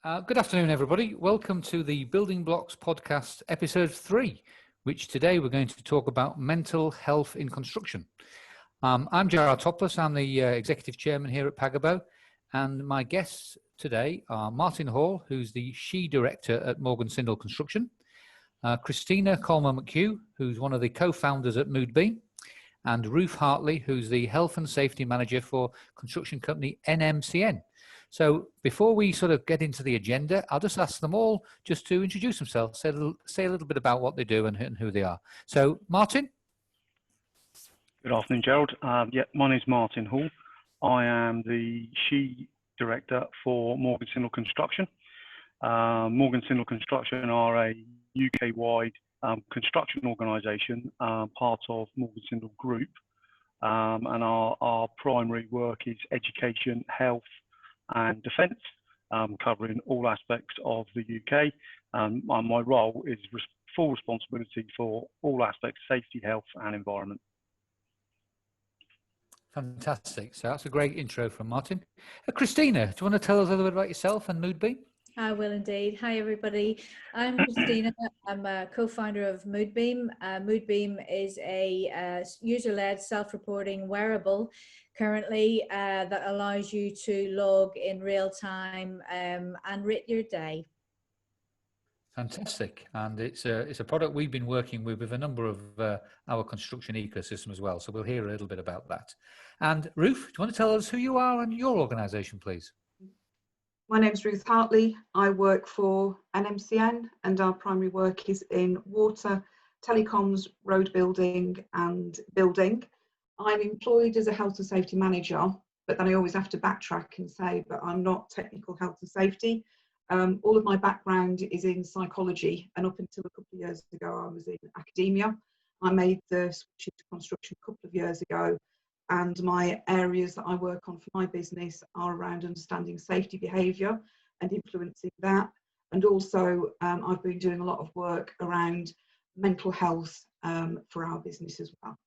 Good afternoon, everybody. Welcome to the Building Blocks Podcast, Episode 3, which today we're going to talk about mental health in construction. I'm Gerard Topless. I'm the Executive Chairman here at Pagabo, and my guests today are Martin Hall, who's the SHE Director at Morgan Sindall Construction, Christina Coleman-McHugh, who's one of the co-founders at Moodbeam, and Ruth Hartley, who's the Health and Safety Manager for construction company NMCN. So before we sort of get into the agenda, I'll just ask them all just to introduce themselves, say a little bit about what they do and who they are. So Martin? Good afternoon, Gerald. My name is Martin Hall. I am the SHE Director for Morgan Sindall Construction. Morgan Sindall Construction are a UK-wide construction organisation, part of Morgan Sindall Group, and our primary work is education, health and defence, covering all aspects of the UK. And my role is full responsibility for all aspects, safety, health and environment. Fantastic. So that's a great intro from Martin. Christina, do you want to tell us a little bit about yourself and Moodbeam? I will indeed. Hi, everybody. I'm Christina. I'm a co-founder of Moodbeam. Moodbeam is a user-led self-reporting wearable currently that allows you to log in real time and rate your day. Fantastic. And it's a product we've been working with a number of our construction ecosystem as well. So we'll hear a little bit about that. And Ruth, do you want to tell us who you are and your organisation, please? My name's Ruth Hartley. I work for NMCN and our primary work is in water, telecoms, road building and building. I'm employed as a health and safety manager, but then I always have to backtrack and say, but I'm not technical health and safety. All of my background is in psychology, and up until a couple of years ago, I was in academia. I made the switch into construction a couple of years ago, and my areas that I work on for my business are around understanding safety behaviour and influencing that. And also, I've been doing a lot of work around mental health for our business as well.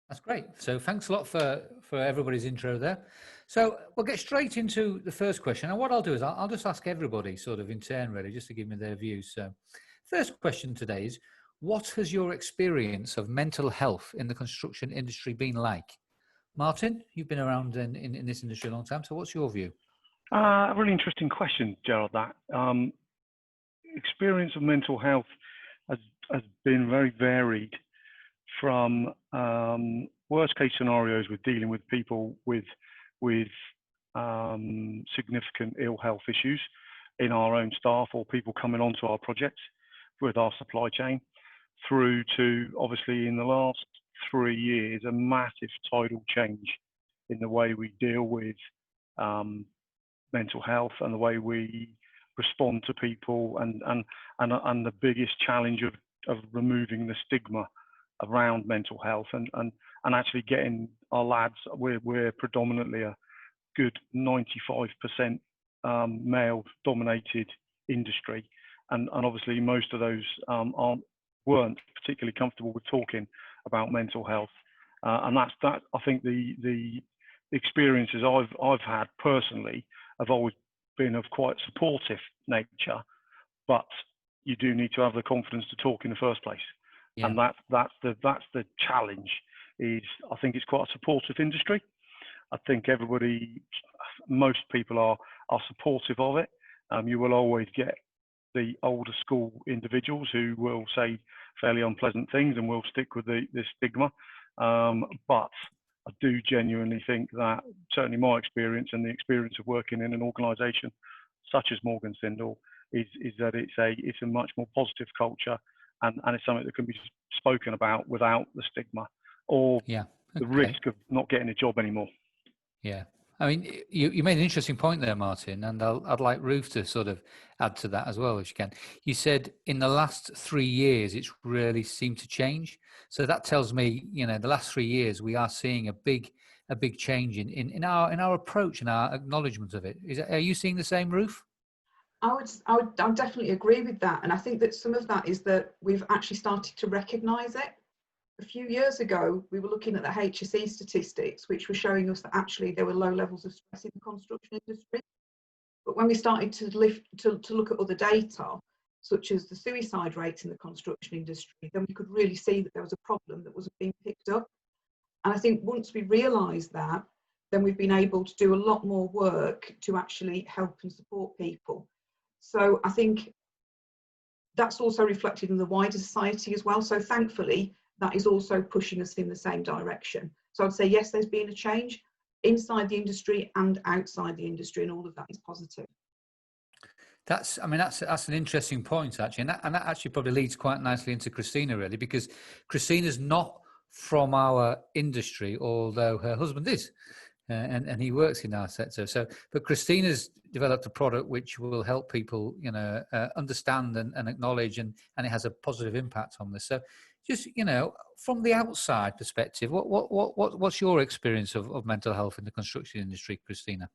That's great. So thanks a lot for everybody's intro there. So we'll get straight into the first question. And what I'll do is I'll just ask everybody sort of in turn, really, just to give me their views. So first question today is, what has your experience of mental health in the construction industry been like? Martin, you've been around in this industry a long time, so what's your view? A really interesting question, Gerald, that. Experience of mental health has been very varied, from worst case scenarios with dealing with people with significant ill health issues in our own staff or people coming onto our projects with our supply chain, through to obviously in the last 3 years a massive tidal change in the way we deal with mental health and the way we respond to people, and the biggest challenge of removing the stigma around mental health and actually getting our lads. We're predominantly a good 95% male dominated industry, and obviously most of those weren't particularly comfortable with talking about mental health, and that I think the experiences I've had personally have always been of quite supportive nature, but you do need to have the confidence to talk in the first place. Yeah. And that's the challenge. Is I think it's quite a supportive industry. I think most people are supportive of it. You will always get the older school individuals who will say fairly unpleasant things and will stick with the stigma. But I do genuinely think that, certainly my experience and the experience of working in an organisation such as Morgan Sindall is that it's a much more positive culture, and it's something that can be spoken about without the stigma or the risk of not getting a job anymore. Yeah. I mean, you made an interesting point there, Martin, and I'd like Ruth to sort of add to that as well, if you can. You said in the last 3 years, it's really seemed to change. So that tells me, the last 3 years, we are seeing a big change in our approach and our acknowledgement of it. Are you seeing the same, Ruth? I would definitely agree with that. And I think that some of that is that we've actually started to recognise it. A few years ago, we were looking at the HSE statistics, which were showing us that actually there were low levels of stress in the construction industry. But when we started to look at other data, such as the suicide rates in the construction industry, then we could really see that there was a problem that wasn't being picked up. And I think once we realised that, then we've been able to do a lot more work to actually help and support people. So I think that's also reflected in the wider society as well. So thankfully, that is also pushing us in the same direction. So I'd say, yes, there's been a change inside the industry and outside the industry, and all of that is positive. That's an interesting point, actually, and that actually probably leads quite nicely into Christina, really, because Christina's not from our industry, although her husband is, and he works in our sector. So, but Christina's developed a product which will help people, understand and acknowledge, and it has a positive impact on this. So, just from the outside perspective, what's your experience of mental health in the construction industry, Christina?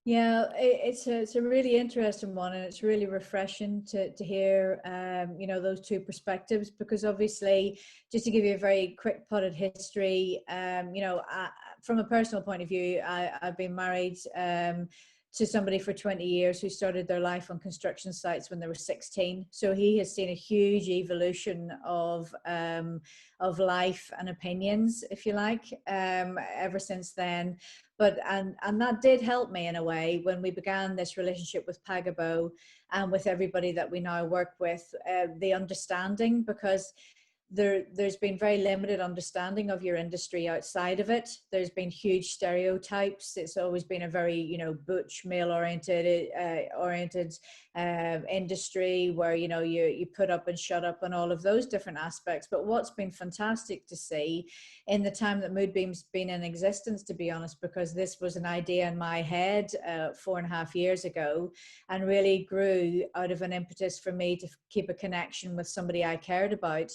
Yeah, it's a really interesting one, and it's really refreshing to hear those two perspectives, because obviously, just to give you a very quick potted history, from a personal point of view, I've been married to somebody for 20 years who started their life on construction sites when they were 16. So he has seen a huge evolution of life and opinions, if you like, ever since then. But and that did help me in a way when we began this relationship with Pagabo and with everybody that we now work with, the understanding, because there's been very limited understanding of your industry outside of it. There's been huge stereotypes. It's always been a very, butch, male-oriented industry where, you put up and shut up and all of those different aspects. But what's been fantastic to see in the time that Moodbeam's been in existence, to be honest, because this was an idea in my head 4.5 years ago, and really grew out of an impetus for me to keep a connection with somebody I cared about.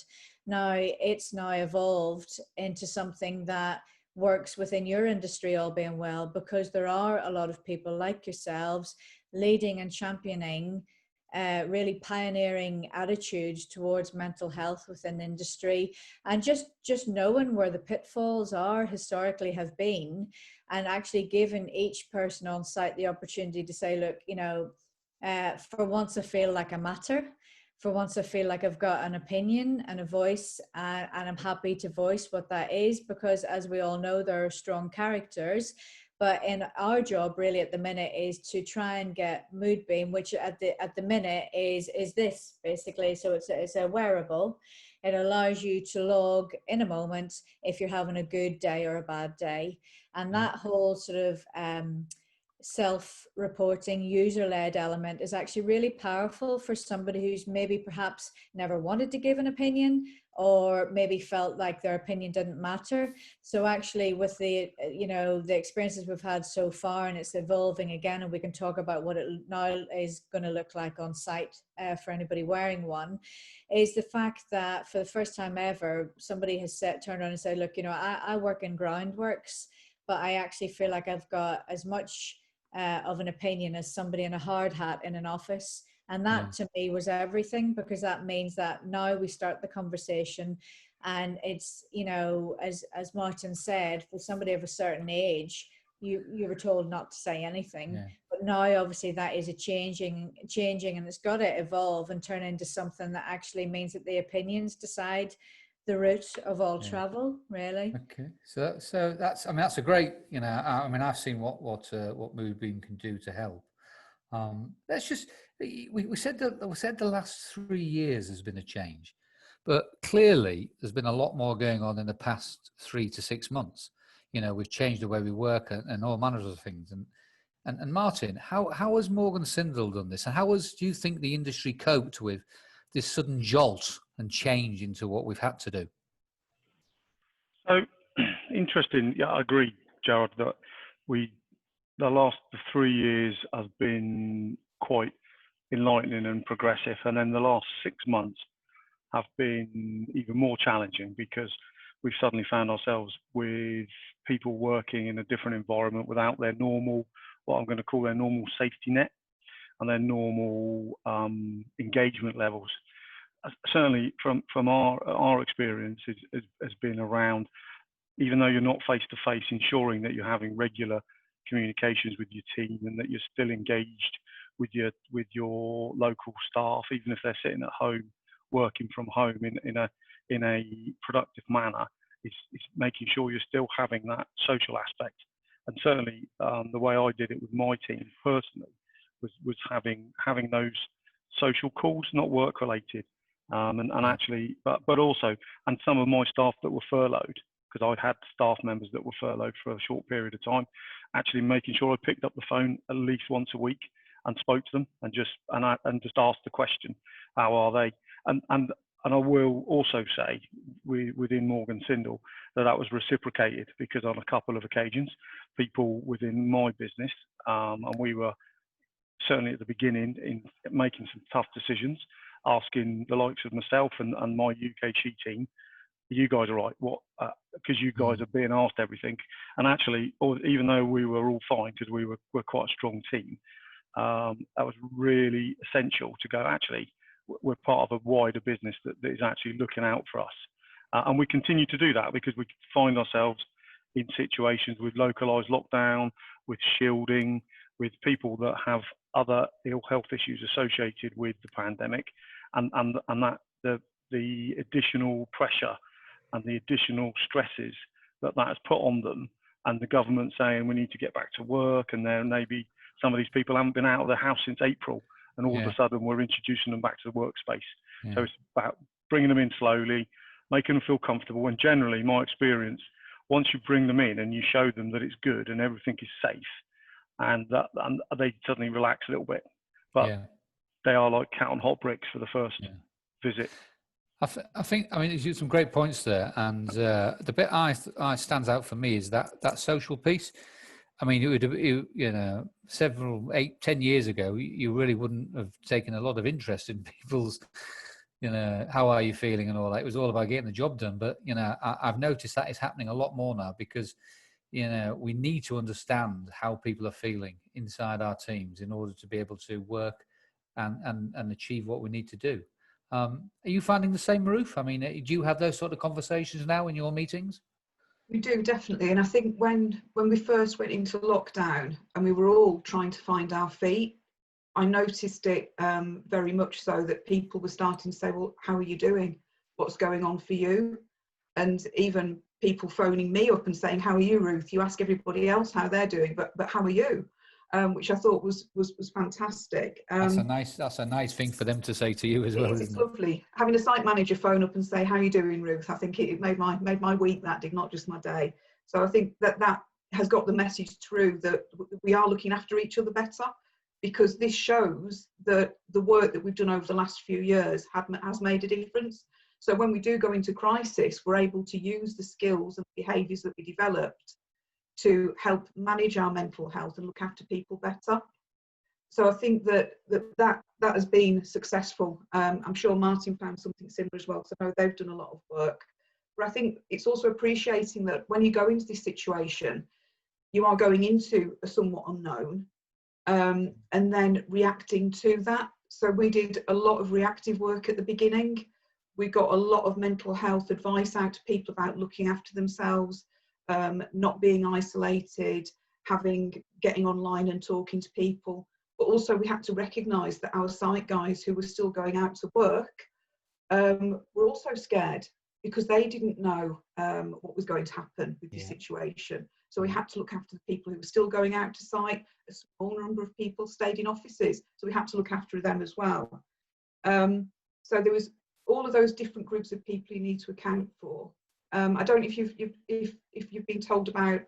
Now it's now evolved into something that works within your industry, all being well, because there are a lot of people like yourselves leading and championing really pioneering attitudes towards mental health within industry, and just knowing where the pitfalls are historically have been, and actually giving each person on site the opportunity to say, look, for once I feel like I matter. For once, I feel like I've got an opinion and a voice, and I'm happy to voice what that is, because as we all know, there are strong characters. But in our job really at the minute is to try and get Moodbeam, which at the minute is this basically. So it's a wearable. It allows you to log in a moment if you're having a good day or a bad day. And that whole sort of self-reporting, user-led element is actually really powerful for somebody who's maybe perhaps never wanted to give an opinion, or maybe felt like their opinion didn't matter. So actually with the the experiences we've had so far, and it's evolving again, and we can talk about what it now is going to look like on site for anybody wearing one, is the fact that for the first time ever, somebody has turned around and said, look, I work in groundworks, but I actually feel like I've got as much of an opinion as somebody in a hard hat in an office. And that to me was everything, because that means that now we start the conversation, and it's, as Martin said, for somebody of a certain age, you were told not to say anything. But now obviously that is changing, and it's got to evolve and turn into something that actually means that the opinions decide the route of all travel, really. Okay, so that's that's a great, I've seen what Moodbeam can do to help. Let's just we said the last 3 years has been a change, but clearly there's been a lot more going on in the past 3 to 6 months. We've changed the way we work and all manners of things. And Martin, how has Morgan Sindall done this, and do you think the industry coped with this sudden jolt and change into what we've had to do? So interesting. Yeah, I agree, Jared, that the last 3 years has been quite enlightening and progressive, and then the last 6 months have been even more challenging, because we've suddenly found ourselves with people working in a different environment without their normal, what I'm going to call their normal safety net and their normal engagement levels. Certainly from our experience has been around, even though you're not face to face, ensuring that you're having regular communications with your team, and that you're still engaged with your local staff, even if they're sitting at home working from home in a productive manner. It's making sure you're still having that social aspect. And certainly the way I did it with my team personally was having those social calls, not work related, and actually, but also, and some of my staff that were furloughed, because I had staff members that were furloughed for a short period of time, actually making sure I picked up the phone at least once a week and spoke to them and just asked the question, how are they? And I will also say within Morgan Sindall that was reciprocated, because on a couple of occasions, people within my business, and we were certainly at the beginning in making some tough decisions, asking the likes of myself and my UKG team, you guys are right, what, because you guys are being asked everything. And actually, even though we were all fine, because we're quite a strong team, that was really essential to go, actually, we're part of a wider business that is actually looking out for us. And we continue to do that, because we find ourselves in situations with localized lockdown, with shielding, with people that have other ill health issues associated with the pandemic, and that the additional pressure and the additional stresses that has put on them, and the government saying we need to get back to work, and then maybe some of these people haven't been out of their house since April, and all of a sudden we're introducing them back to the workspace. So it's about bringing them in slowly, making them feel comfortable, and generally, my experience, once you bring them in and you show them that it's good and everything is safe, and they suddenly relax a little bit. But they are like cat on hot bricks for the first visit. I think, I mean, you some great points there, and the bit I stands out for me is that social piece. I mean, it 10 years ago, you really wouldn't have taken a lot of interest in people's, how are you feeling and all that. It was all about getting the job done. But I've noticed that is happening a lot more now, because we need to understand how people are feeling inside our teams in order to be able to work and achieve what we need to do. Are you finding the same, Ruth? I mean, do you have those sort of conversations now in your meetings? We do, definitely. And I think when we first went into lockdown and we were all trying to find our feet, I noticed it very much so that people were starting to say, well, how are you doing? What's going on for you? And even people phoning me up and saying, how are you, Ruth? You ask everybody else how they're doing, but how are you? Which I thought was fantastic. That's a nice thing for them to say to you as well, isn't it? It's lovely. Having a site manager phone up and say, how are you doing, Ruth? I think it made my week, that did, not just my day. So I think that has got the message through that we are looking after each other better, because this shows that the work that we've done over the last few years has made a difference. So when we do go into crisis, we're able to use the skills and behaviours that we developed to help manage our mental health and look after people better. So I think that has been successful. I'm sure Martin found something similar as well, because I know they've done a lot of work. But I think it's also appreciating that when you go into this situation, you are going into a somewhat unknown, and then reacting to that. So we did a lot of reactive work at the beginning. We got a lot of mental health advice out to people about looking after themselves, not being isolated, getting online and talking to people. But also we had to recognise that our site guys who were still going out to work were also scared, because they didn't know what was going to happen with the situation. So we had to look after the people who were still going out to site. A small number of people stayed in offices, so we had to look after them as well. So there was all of those different groups of people you need to account for. I don't know if you've been told about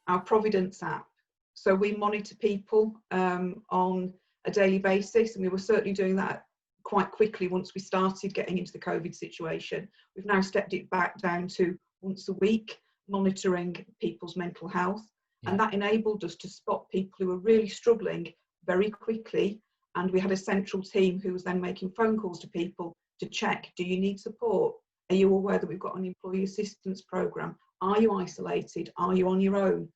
our Providence app. So we monitor people on a daily basis, and we were certainly doing that quite quickly once we started getting into the COVID situation. We've now stepped it back down to once a week, monitoring people's mental health. And that enabled us to spot people who were really struggling very quickly. And we had a central team who was then making phone calls to people to check, do you need support? Are you aware that we've got an employee assistance programme? Are you isolated? Are you on your own?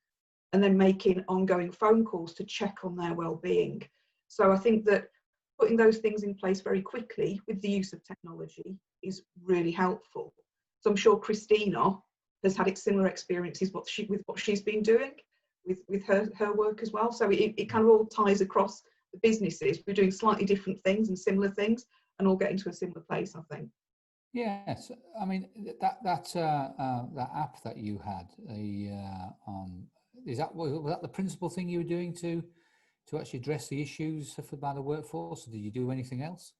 And then making ongoing phone calls to check on their well-being. So I think that putting those things in place very quickly with the use of technology is really helpful. So I'm sure Christina has had similar experiences with what she's been doing, with her work as well. So it kind of all ties across the businesses. We're doing slightly different things and similar things, and all getting to a similar place, I think. Yes, I mean that app that you had, was that the principal thing you were doing to actually address the issues by the workforce? Or did you do anything else?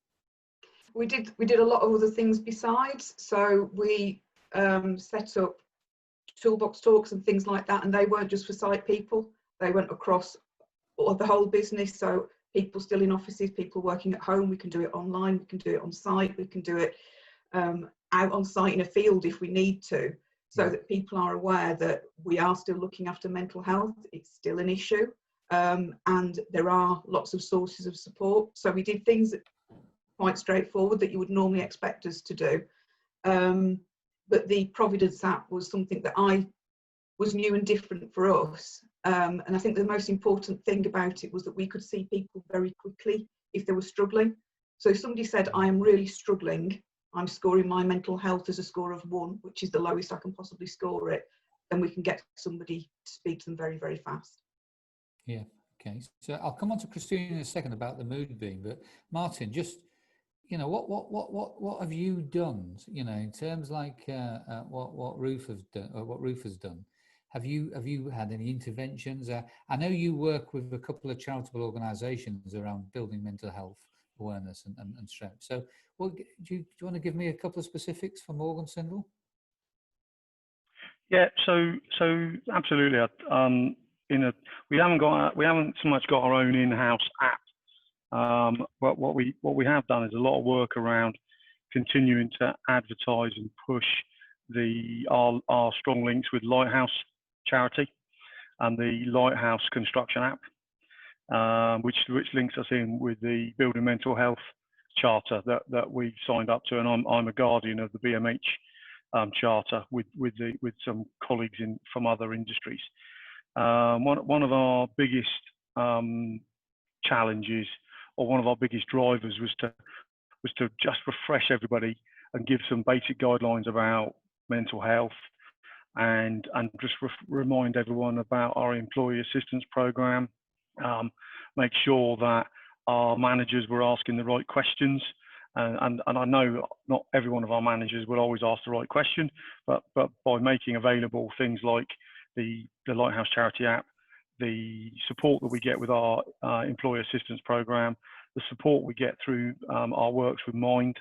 We did a lot of other things besides. So we set up toolbox talks and things like that, and they weren't just for site people. They went across the whole business. So people still in offices, people working at home. We can do it online. We can do it on site. We can do it out on site in a field if we need to, so that people are aware that we are still looking after mental health. It's still an issue, and there are lots of sources of support. So we did things that quite straightforward that you would normally expect us to do. But the Providence app was something that was new and different for us. And I think the most important thing about it was that we could see people very quickly if they were struggling. So if somebody said, I am really struggling, I'm scoring my mental health as a score of 1, which is the lowest I can possibly score it, then we can get somebody to speak to them very, very fast. Yeah, okay. So I'll come on to Christine in a second about the mood beam, but Martin, just, what have you done, in terms like what Ruth has done, or what Ruth has done? Have you had any interventions? I know you work with a couple of charitable organisations around building mental health awareness and strength. So, do you want to give me a couple of specifics for Morgan Sindall? Yeah, so absolutely. We haven't so much got our own in-house app, but what we have done is a lot of work around continuing to advertise and push our strong links with Lighthouse Charity and the Lighthouse Construction app, which links us in with the Building Mental Health Charter that we signed up to, and I'm a guardian of the BMH charter with some colleagues from other industries. One of our biggest challenges, or one of our biggest drivers, was to just refresh everybody and give some basic guidelines about mental health, and just remind everyone about our employee assistance program, make sure that our managers were asking the right questions, and I know not every one of our managers will always ask the right question, but by making available things like the Lighthouse Charity app, the support that we get with our employee assistance program, the support we get through our works with Mind,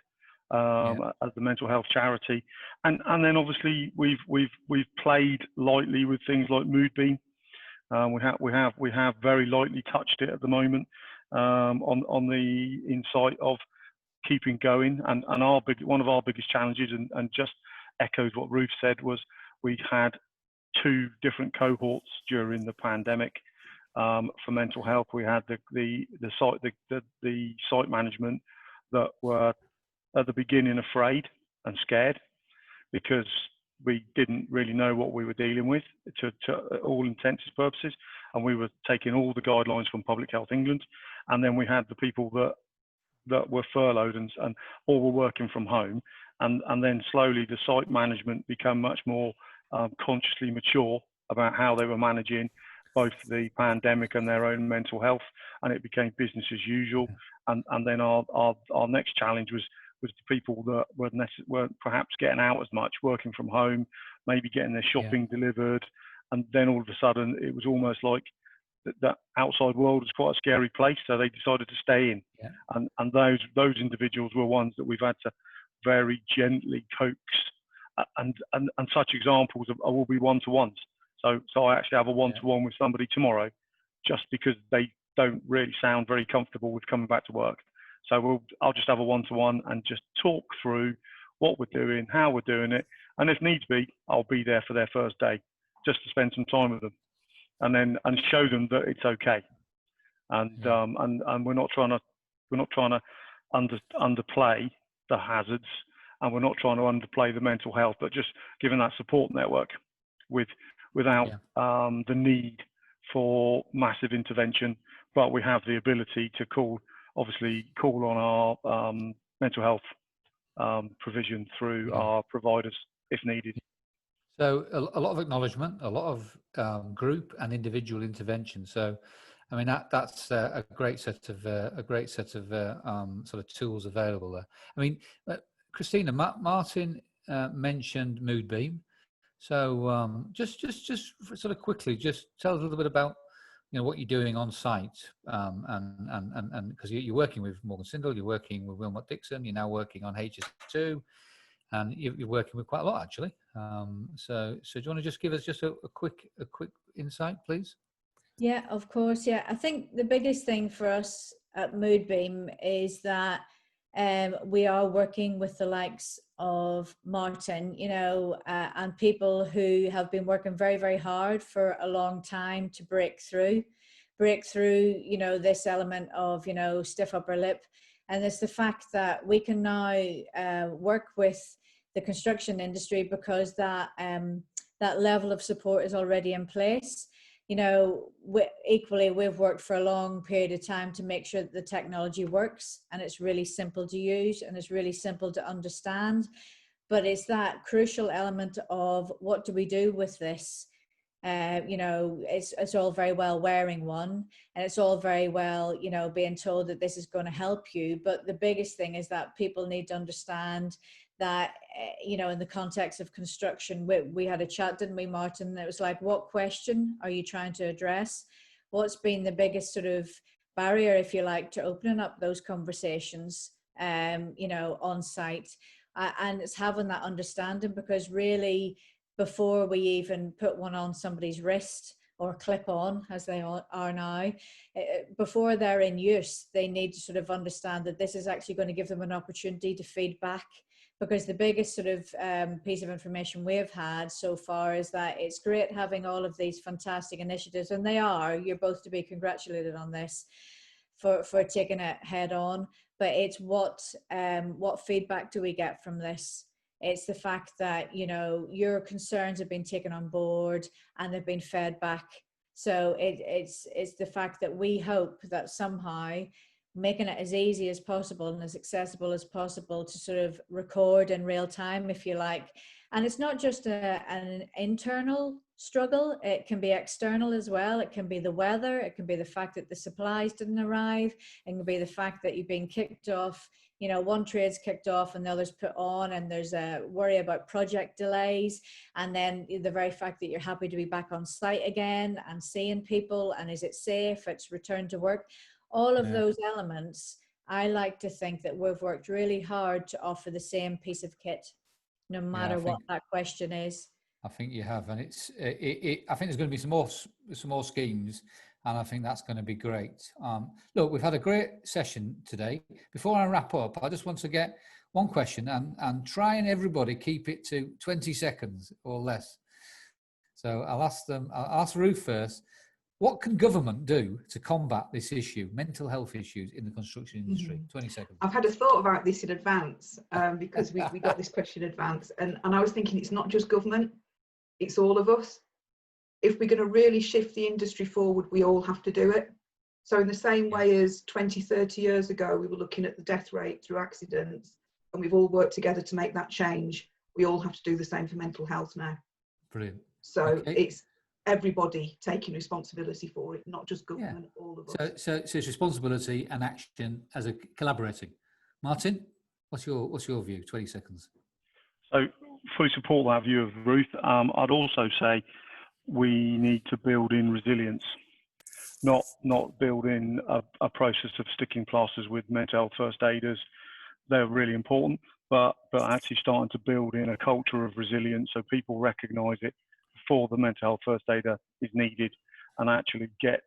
as the mental health charity, and then obviously we've played lightly with things like Moodbeam. We have very lightly touched it at the moment, on the insight of keeping going, and one of our biggest challenges, and just echoes what Ruth said, was we had 2 different cohorts during the pandemic for mental health. We had the site management that were at the beginning afraid and scared, because we didn't really know what we were dealing with to all intents and purposes, and we were taking all the guidelines from Public Health England. And then we had the people that were furloughed and all were working from home, and then slowly the site management became much more consciously mature about how they were managing both the pandemic and their own mental health, and it became business as usual. And then our next challenge was the people that weren't perhaps getting out as much, working from home, maybe getting their shopping delivered, and then all of a sudden it was almost like that outside world was quite a scary place, so they decided to stay in. And those individuals were ones that we've had to very gently coax, and such examples will be one-to-ones. So I actually have a one-to-one with somebody tomorrow, just because they don't really sound very comfortable with coming back to work. So I'll just have a one-to-one and just talk through what we're doing, how we're doing it, and if needs be, I'll be there for their first day, just to spend some time with them, and show them that it's okay. And we're not trying to underplay the hazards, and we're not trying to underplay the mental health, but just giving that support network without the need for massive intervention. But we have the ability to call on our mental health provision through our providers if needed. So a lot of acknowledgement, a lot of group and individual intervention. So, I mean that's a great set of sort of tools available there. I mean, Christina, Martin mentioned Moodbeam. So just sort of quickly, just tell us a little bit about what you're doing on site, and because you're working with Morgan Sindall, you're working with Wilmot Dixon, you're now working on HS2. And you're working with quite a lot, actually. So do you want to just give us just a quick insight, please? Yeah, of course. Yeah, I think the biggest thing for us at Moodbeam is that we are working with the likes of Martin, and people who have been working very, very hard for a long time to break through, this element of, stiff upper lip. And it's the fact that we can now work with the construction industry because that level of support is already in place. Equally, we've worked for a long period of time to make sure that the technology works and it's really simple to use and it's really simple to understand. But it's that crucial element of what do we do with this? It's all very well wearing one, and it's all very well, being told that this is going to help you. But the biggest thing is that people need to understand that, in the context of construction, we had a chat, didn't we, Martin? It was like, what question are you trying to address? What's been the biggest sort of barrier, if you like, to opening up those conversations, on site? And it's having that understanding, because really, before we even put one on somebody's wrist or clip on, as they are now, before they're in use, they need to sort of understand that this is actually going to give them an opportunity to feed back. Because the biggest sort of piece of information we've had so far is that it's great having all of these fantastic initiatives, and you're both to be congratulated on this for taking it head on, but it's what feedback do we get from this? It's the fact that, your concerns have been taken on board and they've been fed back. So it's the fact that we hope that somehow making it as easy as possible and as accessible as possible to sort of record in real time, if you like. And it's not just an internal struggle, it can be external as well. It can be the weather, it can be the fact that the supplies didn't arrive, it can be the fact that you've been kicked off, one trade's kicked off and the other's put on, and there's a worry about project delays, and then the very fact that you're happy to be back on site again and seeing people, and is it safe, it's return to work. All of those elements, I like to think that we've worked really hard to offer the same piece of kit, no matter what that question is. I think you have, and I think there's going to be some more schemes, and I think that's going to be great. Look, we've had a great session today. Before I wrap up, I just want to get one question, and try and everybody keep it to 20 seconds or less. So I'll ask Ruth first. What can government do to combat this issue, mental health issues in the construction industry? 20 seconds. I've had a thought about this in advance, because we got this question in advance, and I was thinking it's not just government, it's all of us. If we're going to really shift the industry forward, we all have to do it. So in the same way as 20, 30 years ago, we were looking at the death rate through accidents, and we've all worked together to make that change, we all have to do the same for mental health now. Brilliant. So it's everybody taking responsibility for it, not just government, all of us. So it's responsibility and action as a collaborating. Martin, what's your view? 20 seconds. So fully support that view of Ruth. I'd also say we need to build in resilience, not build in a process of sticking plasters with mental health first aiders. They're really important, but actually starting to build in a culture of resilience so people recognise it before the mental health first aider is needed, and actually get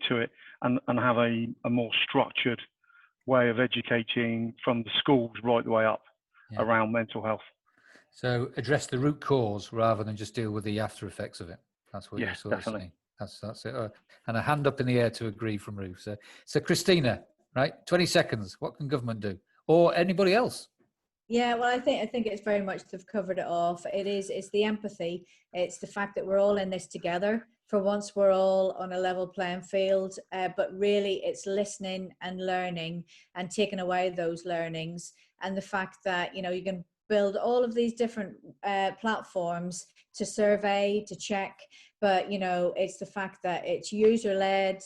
to it and have a more structured way of educating from the schools right the way up around mental health. So address the root cause rather than just deal with the after effects of it. That's what you're sort of saying. That's it. And a hand up in the air to agree from Ruth. So Christina, right? 20 seconds. What can government do, or anybody else? Yeah, well, I think it's very much they've covered it off. It's the empathy. It's the fact that we're all in this together. For once, we're all on a level playing field, but really it's listening and learning and taking away those learnings. And the fact that, you can build all of these different platforms to survey, to check, but you know, it's the fact that it's user-led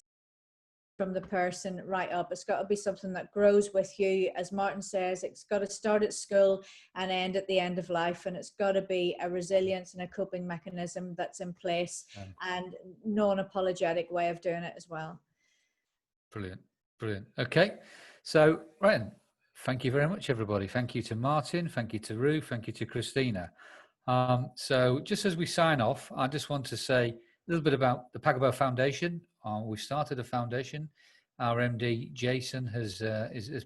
from the person right up. It's got to be something that grows with you. As Martin says, it's got to start at school and end at the end of life, and it's got to be a resilience and a coping mechanism that's in place, and non-apologetic way of doing it as well. Brilliant, brilliant. Okay, so right, thank you very much, everybody. Thank you to Martin, thank you to Ruth, thank you to Christina. So just as we sign off, I just want to say a little bit about the Pagabo Foundation. We started a foundation. Our MD, Jason, has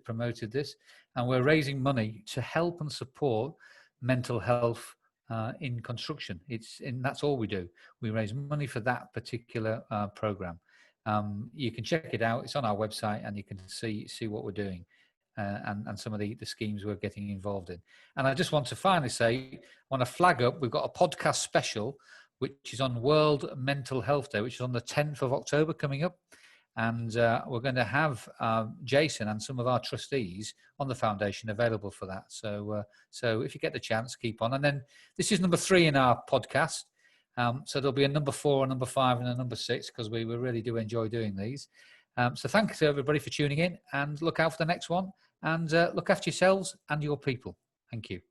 promoted this, and we're raising money to help and support mental health in construction. That's all we do. We raise money for that particular program. You can check it out. It's on our website, and you can see what we're doing. And some of the schemes we're getting involved in. And I just want to finally say, I want to flag up, we've got a podcast special, which is on World Mental Health Day, which is on the 10th of October coming up. And we're going to have Jason and some of our trustees on the foundation available for that. So if you get the chance, keep on. And then this is number 3 in our podcast. So there'll be a number 4, a number 5, and a number 6, because we really do enjoy doing these. So thanks to everybody for tuning in, and look out for the next one, and look after yourselves and your people. Thank you.